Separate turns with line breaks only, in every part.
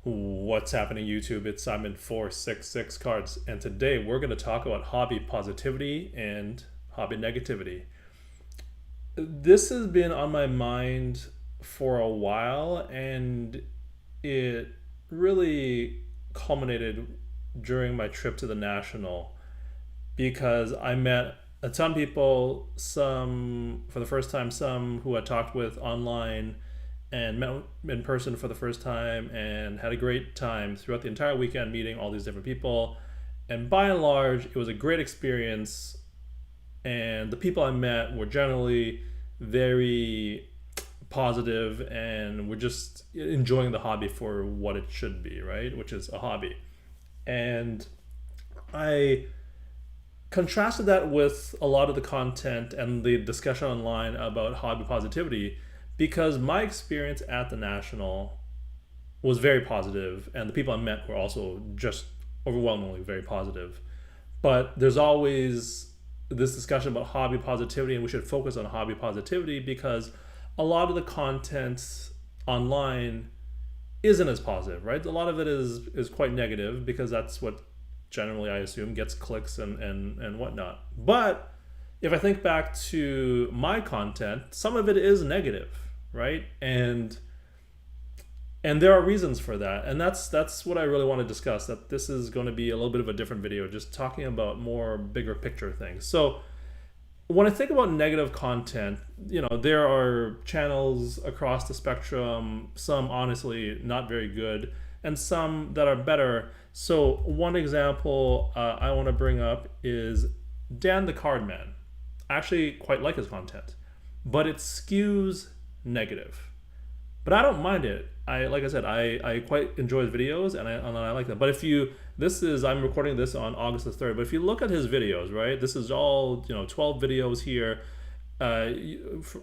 What's happening, YouTube? It's Simon466 Cards, and today we're going to talk about hobby positivity and hobby negativity. This has been on my mind for a while, and it really culminated during my trip to the National because I met a ton of people, some for the first time, some who I talked with online and met in person for the first time and had a great time throughout the entire weekend meeting all these different people. And by and large, it was a great experience. And the people I met were generally very positive and were just enjoying the hobby for what it should be, right? Which is a hobby. And I contrasted that with a lot of the content and the discussion online about hobby positivity because my experience at the National was very positive and the people I met were also just overwhelmingly very positive. But there's always this discussion about hobby positivity, and we should focus on hobby positivity because a lot of the content online isn't as positive, right? A lot of it is quite negative because that's what generally I assume gets clicks and whatnot. But if I think back to my content, some of it is negative, right? And there are reasons for that, and that's what I really want to discuss. That this is going to be a little bit of a different video, just talking about more bigger picture things. So when I think about negative content, there are channels across the spectrum, some honestly not very good, and some that are better. So one example I want to bring up is Dan the Cardman. I actually quite like his content, but it skews negative. But I don't mind it. Like I said, I quite enjoy his videos and I like them. But if you I'm recording this on August the 3rd, but if you look at his videos, right, this is all 12 videos here,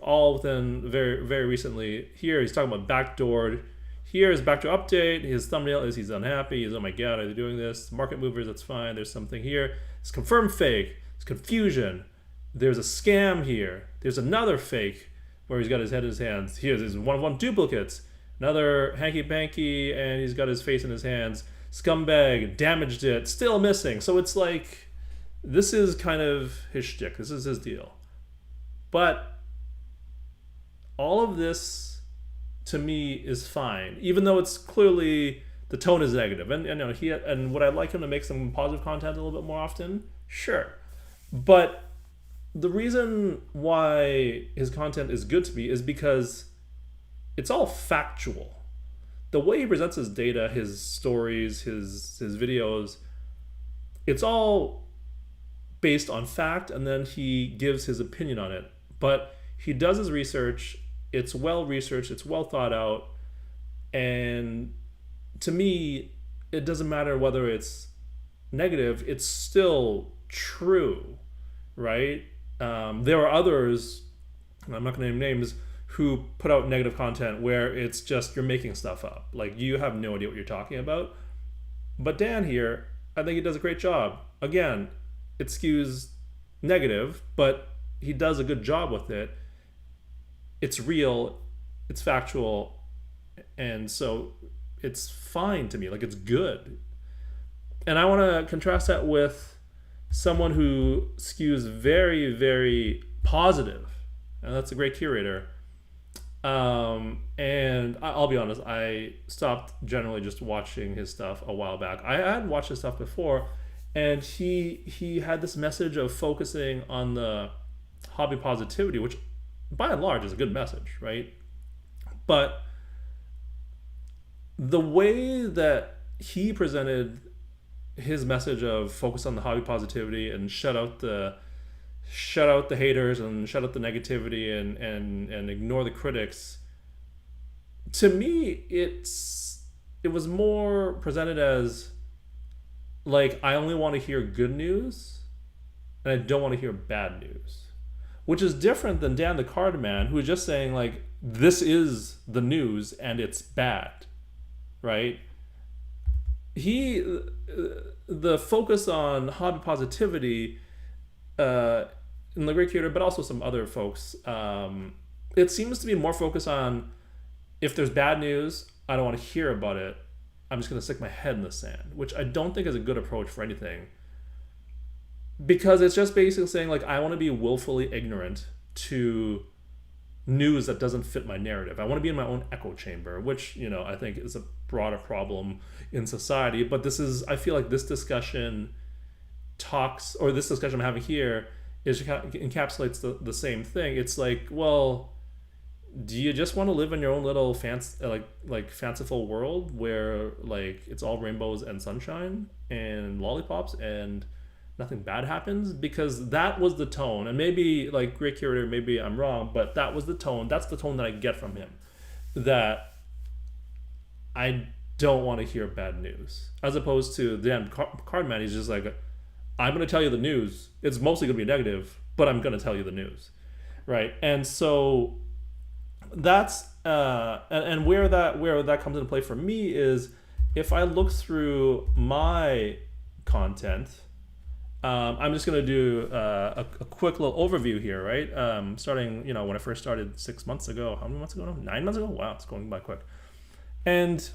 all within very recently. Here he's talking about backdoored. Here is backdoor update. His thumbnail is he's unhappy. He's, oh my god, are they doing this? Market movers, that's fine. There's something here. It's confirmed fake. It's confusion. There's a scam here. There's another fake where he's got his head in his hands. Here's his one-of-one duplicates. Another hanky-panky, and he's got his face in his hands. Scumbag, damaged it, still missing. So it's like, this is kind of his shtick. This is his deal. But all of this, to me, is fine, even though it's clearly the tone is negative. And would I like him to make some positive content a little bit more often? Sure. But the reason why his content is good to me is because it's all factual. The way he presents his data, his stories, his videos, it's all based on fact, and then he gives his opinion on it. But he does his research. It's well researched. It's well thought out. And to me, it doesn't matter whether it's negative. It's still true, right? There are others, I'm not going to name names, who put out negative content where it's just you're making stuff up. Like, you have no idea what you're talking about. But Dan here, I think he does a great job. Again, it skews negative, but he does a good job with it. It's real, it's factual, and so it's fine to me. Like, it's good. And I want to contrast that with someone who skews very positive, and that's a great curator. And I'll be honest, I stopped generally just watching his stuff a while back. I had watched his stuff before, and he had this message of focusing on the hobby positivity, which by and large is a good message, right? But the way that he presented his message of focus on the hobby positivity and shut out the haters and shut out the negativity and ignore the critics, to me it was more presented as like, I only want to hear good news and I don't want to hear bad news, which is different than Dan the Cardman, who is just saying like, this is the news and it's bad, right? The focus on hobby positivity, in the Great Curator, but also some other folks, it seems to be more focused on, if there's bad news, I don't want to hear about it. I'm just going to stick my head in the sand, which I don't think is a good approach for anything, because it's just basically saying like I want to be willfully ignorant to news that doesn't fit my narrative. I want to be in my own echo chamber, which, you know, I think is a broader problem in society. But this is, I feel like this discussion talks, or this discussion I'm having here is encapsulates the same thing. It's like, well, do you just want to live in your own little like fanciful world where like it's all rainbows and sunshine and lollipops and nothing bad happens? Because that was the tone, and maybe like great curator, maybe I'm wrong, but that was the tone. That's the tone that I get from him, that I don't want to hear bad news, as opposed to the card man. He's just like, I'm going to tell you the news. It's mostly going to be negative, but I'm going to tell you the news, right? And so that's and where that comes into play for me is if I look through my content. I'm just going to do a quick little overview here, right? Starting, you know, when I first started 6 months ago. How many months ago now? 9 months ago? Wow, it's going by quick. And,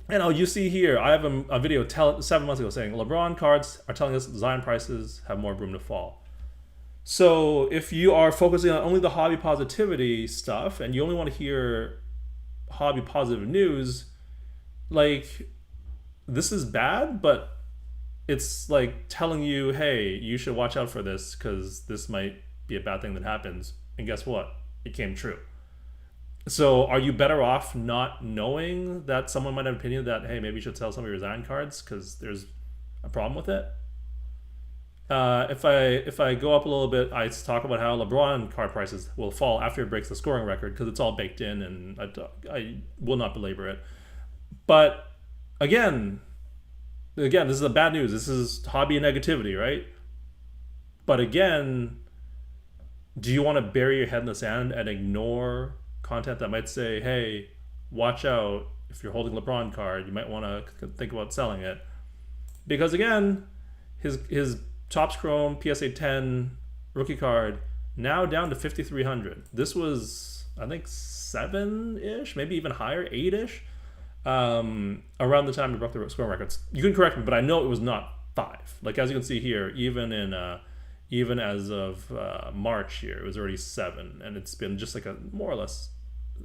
you know, you see here, I have a video 7 months ago saying LeBron cards are telling us design prices have more room to fall. So if you are focusing on only the hobby positivity stuff and you only want to hear hobby positive news, like, this is bad, but it's like telling you, hey, you should watch out for this because this might be a bad thing that happens. And guess what? It came true. So are you better off not knowing that someone might have an opinion that, hey, maybe you should sell some of your design cards because there's a problem with it? If I go up a little bit, I talk about how LeBron card prices will fall after he breaks the scoring record because it's all baked in, and I will not belabor it. But again, this is the bad news. This is hobby negativity, right? But again, do you want to bury your head in the sand and ignore content that might say, hey, watch out, if you're holding a LeBron card, you might want to think about selling it? Because again, his Topps Chrome PSA 10 rookie card now down to 5,300. This was, I think, 7-ish, maybe even higher, 8-ish. Around the time we broke the scoring records. You can correct me, but I know it was not 5. Like, as you can see here, even as of March here, it was already 7, and it's been just like a more or less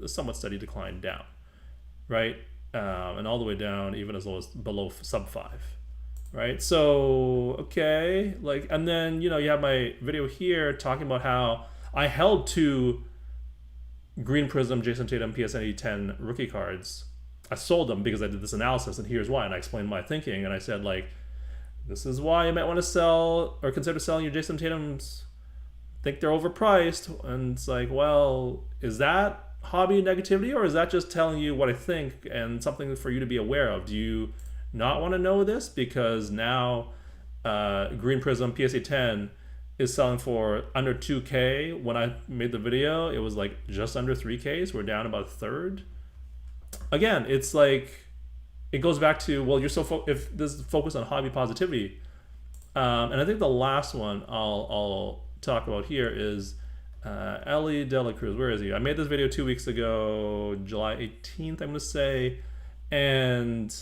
a somewhat steady decline down, right? And all the way down, even as low as below sub 5, right? So okay, like, and then, you know, you have my video here talking about how I held 2 Green Prism Jason Tatum PSA 10 rookie cards. I sold them because I did this analysis, and here's why. And I explained my thinking, and I said, like, this is why you might want to sell or consider selling your Jason Tatums. Think they're overpriced. And it's like, well, is that hobby negativity, or is that just telling you what I think and something for you to be aware of? Do you not want to know this? Because now Green Prism PSA 10 is selling for under 2K. When I made the video, it was like just under 3K. So we're down about a third. Again, it's like, it goes back to, well, you're so if this is focused on hobby positivity, and I think the last one I'll talk about here is Ellie Dela Cruz. Where is he? I made this video 2 weeks ago, July 18th, I'm going to say, and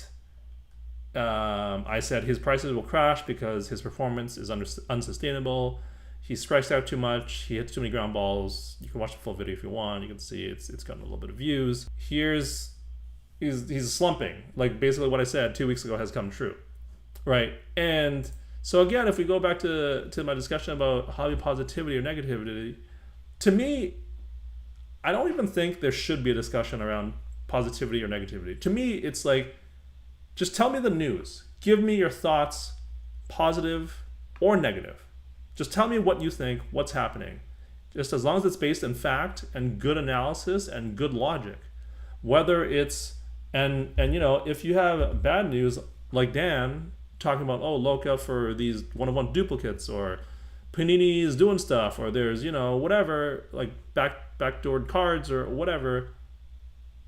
I said his prices will crash because his performance is unsustainable. He strikes out too much. He hits too many ground balls. You can watch the full video if you want. You can see it's gotten a little bit of views. He's slumping. Like, basically what I said 2 weeks ago has come true, right? And so again, if we go back to my discussion about hobby positivity or negativity, to me, I don't even think there should be a discussion around positivity or negativity. To me, it's like, just tell me the news. Give me your thoughts, positive or negative. Just tell me what you think, what's happening. Just as long as it's based in fact and good analysis and good logic. Whether it's, and you know, if you have bad news like Dan talking about, oh, look out for these one-of-one duplicates, or Panini is doing stuff, or there's, you know, whatever, like backdoored cards or whatever,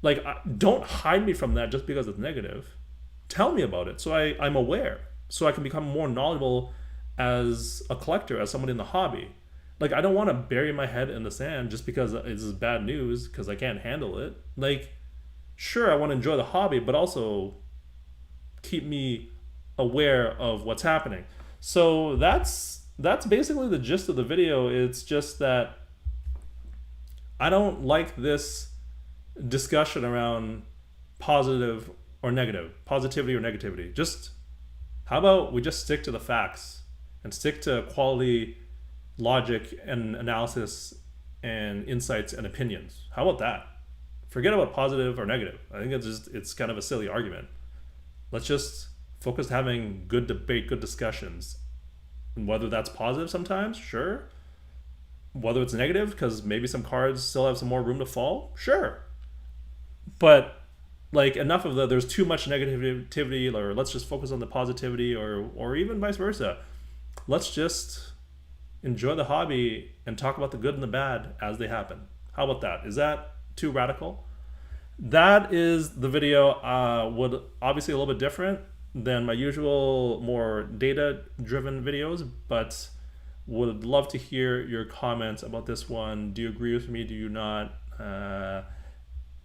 like, don't hide me from that just because it's negative. Tell me about it so I'm aware, so I can become more knowledgeable as a collector, as someone in the hobby. Like, I don't want to bury my head in the sand just because it's bad news because I can't handle it. Like, sure, I want to enjoy the hobby, but also keep me aware of what's happening. So that's basically the gist of the video. It's just that I don't like this discussion around positive or negative, positivity or negativity. Just how about we just stick to the facts and stick to quality, logic, and analysis, and insights and opinions? How about that? Forget about positive or negative. I think it's kind of a silly argument. Let's just focus on having good debate, good discussions. And whether that's positive sometimes, sure. Whether it's negative, because maybe some cards still have some more room to fall, sure. But like enough of there's too much negativity, or let's just focus on the positivity, or even vice versa. Let's just enjoy the hobby and talk about the good and the bad as they happen. How about that? Is that too radical? That is the video. Would obviously a little bit different than my usual more data driven videos, but would love to hear your comments about this one. Do you agree with me? Do you not?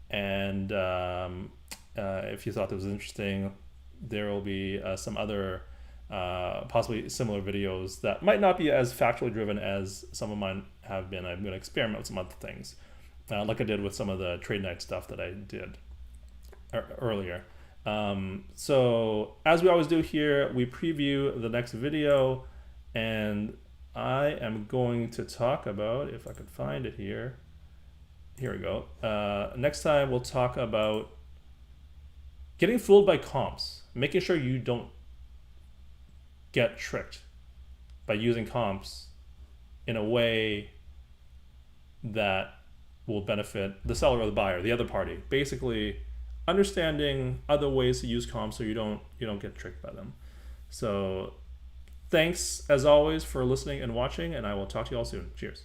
And if you thought this was interesting, there will be some other possibly similar videos that might not be as factually driven as some of mine have been. I'm going to experiment with some other things, like I did with some of the trade night stuff that I did earlier. So as we always do here, we preview the next video, and I am going to talk about, if I could find it here. Here we go. Next time we'll talk about getting fooled by comps, making sure you don't get tricked by using comps in a way that will benefit the seller or the buyer, the other party. Basically, understanding other ways to use comps so you don't get tricked by them. So thanks as always for listening and watching, and I will talk to you all soon. Cheers.